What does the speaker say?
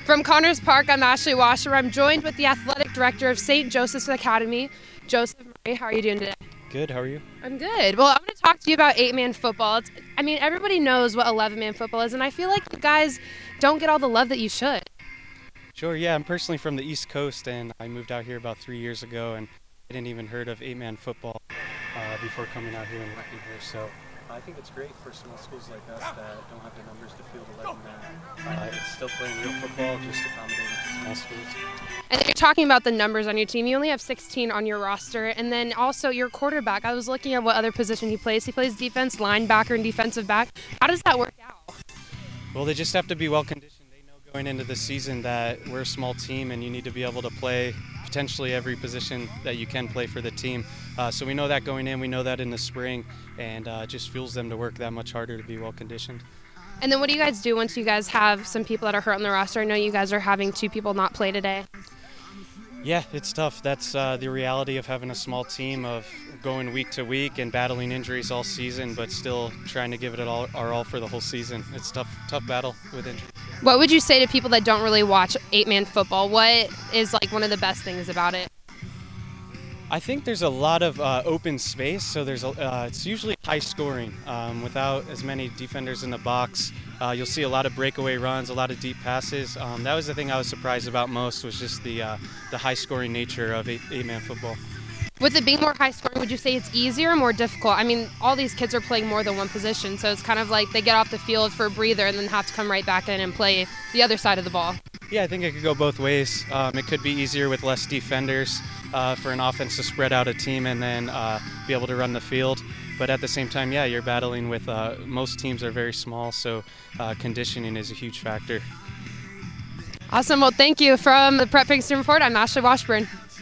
From Connors Park, I'm Ashley Washer. I'm joined with the athletic director of St. Joseph's Academy, Joseph Murray. How are you doing today? Good, how are you? I'm good. Well, I'm going to talk to you about 8-man football. Everybody knows what 11-man football is, and I feel like you guys don't get all the love that you should. Sure, yeah, I'm personally from the East Coast, and I moved out here about 3 years ago, and I didn't even heard of 8-man football before coming out here and working here. So I think it's great for small schools like us that don't have the numbers to field 11-man. It's still playing real football, just accommodating to small schools. And you're talking about the numbers on your team. You only have 16 on your roster, and then also your quarterback. I was looking at what other position he plays. He plays defense, linebacker, and defensive back. How does that work out? Well, they just have to be well conditioned. They know going into the season that we're a small team, and you need to be able to play potentially every position that you can play for the team. So we know that going in, we know that in the spring, and it just fuels them to work that much harder to be well conditioned. And then what do you guys do once you guys have some people that are hurt on the roster? I know you guys are having 2 people not play today. Yeah, it's tough. That's the reality of having a small team, of going week to week and battling injuries all season, but still trying to give it our all for the whole season. It's tough battle with injuries. What would you say to people that don't really watch 8-man football? What is like one of the best things about it? I think there's a lot of open space, so it's usually high scoring. Without as many defenders in the box, you'll see a lot of breakaway runs, a lot of deep passes. That was the thing I was surprised about most, was just the high scoring nature of 8-man football. With it being more high scoring, would you say it's easier or more difficult? I mean, all these kids are playing more than one position, so it's kind of like they get off the field for a breather and then have to come right back in and play the other side of the ball. Yeah, I think it could go both ways. It could be easier with less defenders for an offense to spread out a team and then be able to run the field. But at the same time, yeah, you're battling with most teams are very small, so conditioning is a huge factor. Awesome. Well, thank you. From the Prep Pinkston Report, I'm Ashley Washburn.